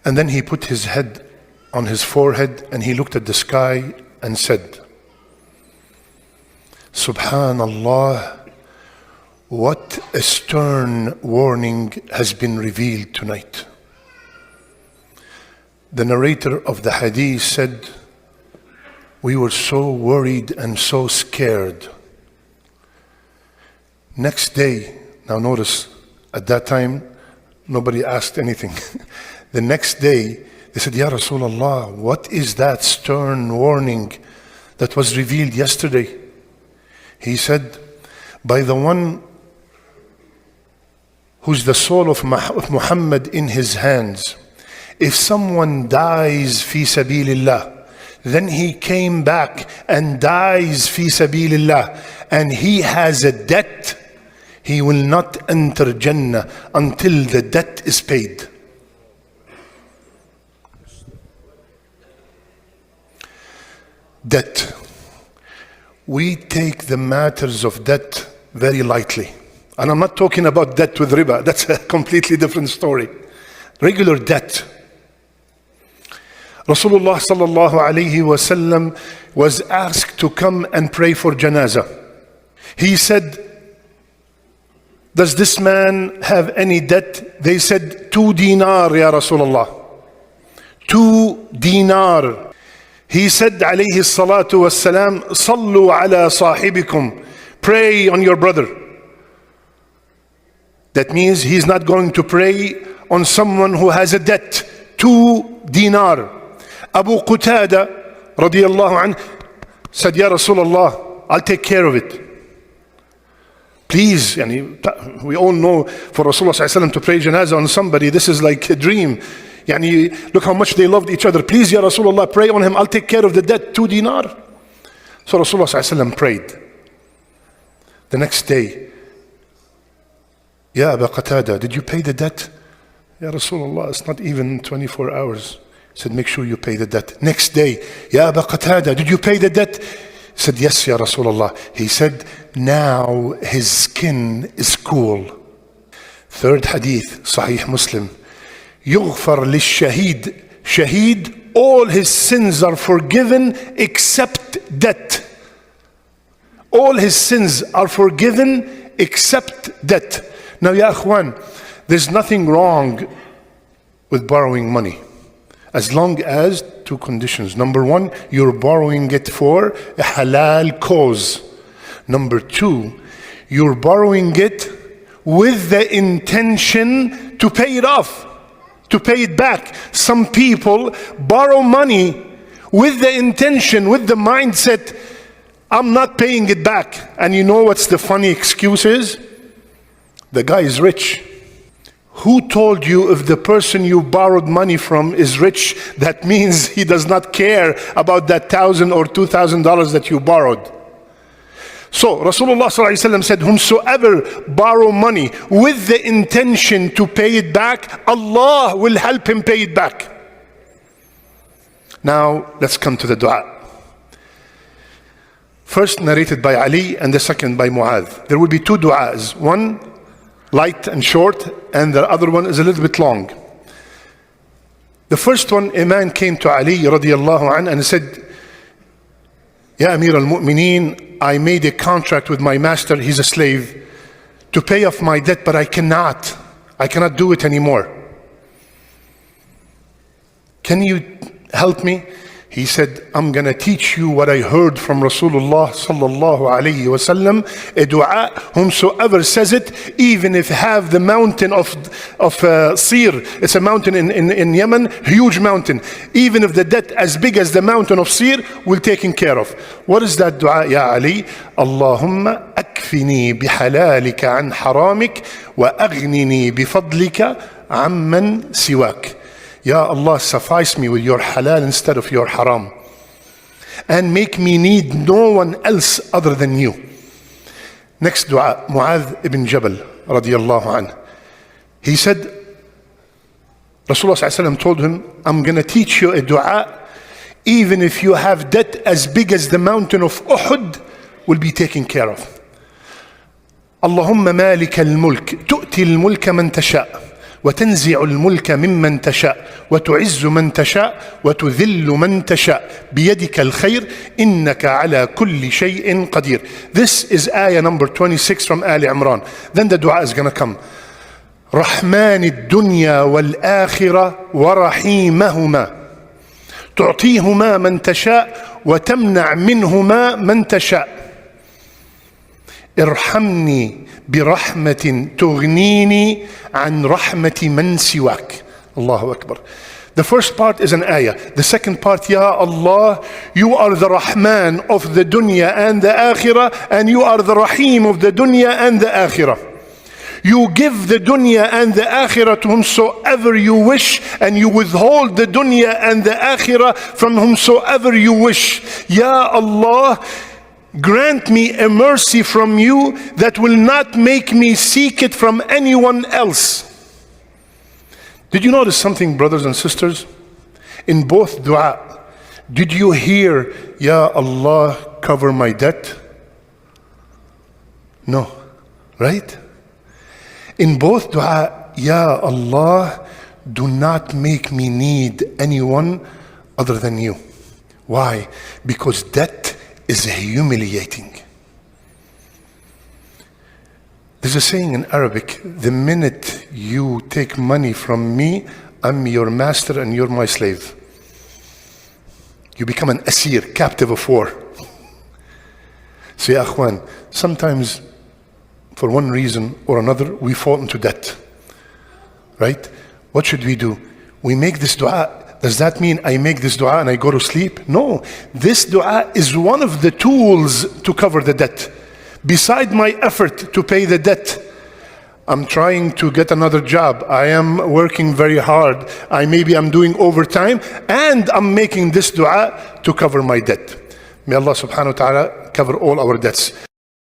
And then he put his head on his forehead and he looked at the sky and said, Subhanallah, what a stern warning has been revealed tonight. The narrator of the hadith said, we were so worried and so scared. Next day, now notice, at that time, nobody asked anything. The next day, they said, Ya Rasulullah, what is that stern warning that was revealed yesterday? He said, by the one who's the soul of Muhammad in his hands, if someone dies fi sabilillah, then he came back and dies fi sabilillah, and he has a debt, he will not enter Jannah until the debt is paid. Debt. We take the matters of debt very lightly. And I'm not talking about debt with riba. That's a completely different story. Regular debt. Rasulullah sallallahu alayhi wasallam was asked to come and pray for janazah. He said, does this man have any debt? They said, 2 dinar, ya Rasulullah. 2 dinar. He said, alayhi salatu wassalam, sallu ala sahibikum. Pray on your brother. That means he's not going to pray on someone who has a debt. 2 dinar. Abu Qatada radiyallahu anhu said, Ya Rasulullah, I'll take care of it. Please, we all know for Rasulullah sallallahu alaihi wasallam to pray janazah on somebody, this is like a dream. Look how much they loved each other. Please, Ya Rasulullah, pray on him. I'll take care of the debt, 2 dinar. So Rasulullah sallallahu alaihi wasallam prayed. The next day, Ya Abu Qatada, did you pay the debt? Ya Rasulullah, it's not even 24 hours. He said, make sure you pay the debt. Next day, Ya Abu Qatada, did you pay the debt? He said, yes, Ya Rasulullah. He said, now his skin is cool. Third hadith, Sahih Muslim. يغفر للشهيد. Shaheed, all his sins are forgiven except debt. All his sins are forgiven except debt. Now, ya akhwan, there's nothing wrong with borrowing money, as long as 2 conditions. Number 1, you're borrowing it for a halal cause. Number 2, you're borrowing it with the intention to pay it off, to pay it back. Some people borrow money with the intention, with the mindset, I'm not paying it back. And you know what's the funny excuse is? The guy is rich. Who told you if the person you borrowed money from is rich, that means he does not care about that $1,000 or $2,000 that you borrowed? So Rasulullah ﷺ said, whomsoever borrow money with the intention to pay it back, Allah will help him pay it back. Now let's come to the du'a. First narrated by Ali and the second by Mu'adh. There will be 2 du'as. One light and short, and the other one is a little bit long. The first one, a man came to Ali radiyallahu anhu and said, Ya Amir al-Mu'mineen, I made a contract with my master, he's a slave, to pay off my debt, but I cannot do it anymore. Can you help me? He said, I'm going to teach you what I heard from Rasulullah sallallahu alayhi wasallam, a du'a, whomsoever says it, even if have the mountain of Sir, it's a mountain in Yemen, huge mountain, even if the debt as big as the mountain of Sir, will taken care of. What is that du'a, Ya Ali? Allahumma akfini bihalalika an haramik wa aghnini bifadlika amman siwak. Ya Allah, suffice me with your halal instead of your haram, and make me need no one else other than you. Next dua, Mu'adh ibn Jabal radiyallahu anhu. He said, Rasulullah sallallahu alaihi wasallam told him, I'm going to teach you a dua, even if you have debt as big as the mountain of Uhud, will be taken care of. Allahumma malika al-mulk, tu'ti al-mulka man tasha'. وتنزع الملك ممن تشاء وتعز من تشاء وتذل من تشاء بيدك الخير إنك على كل شيء قدير. This is ayah number 26 from Ali Imran. Then the dua is going to come. رحمن الدنيا والآخرة ورحيمهما تعطيهما من تشاء وتمنع منهما من تشاء ارحمني برحمة تغنيني عن رحمة من سواك. Allahu Akbar. The first part is an ayah. The second part, Ya Allah, you are the Rahman of the dunya and the akhirah, and you are the Rahim of the dunya and the akhirah. You give the dunya and the akhirah to whomsoever you wish, and you withhold the dunya and the akhirah from whomsoever you wish. Ya Allah, grant me a mercy from you that will not make me seek it from anyone else. Did you notice something, brothers and sisters? In both dua, did you hear, Ya Allah, cover my debt? No, right? In both dua, Ya Allah, do not make me need anyone other than you. Why? Because debt is humiliating. There's a saying in Arabic, the minute you take money from me, I'm your master and you're my slave. You become an asir, captive of war. So ya akhwan, sometimes for one reason or another, we fall into debt. Right? What should we do? We make this dua. Does that mean I make this dua and I go to sleep? No. This dua is one of the tools to cover the debt. Beside my effort to pay the debt, I'm trying to get another job. I am working very hard. Maybe I'm doing overtime, and I'm making this dua to cover my debt. May Allah subhanahu wa ta'ala cover all our debts.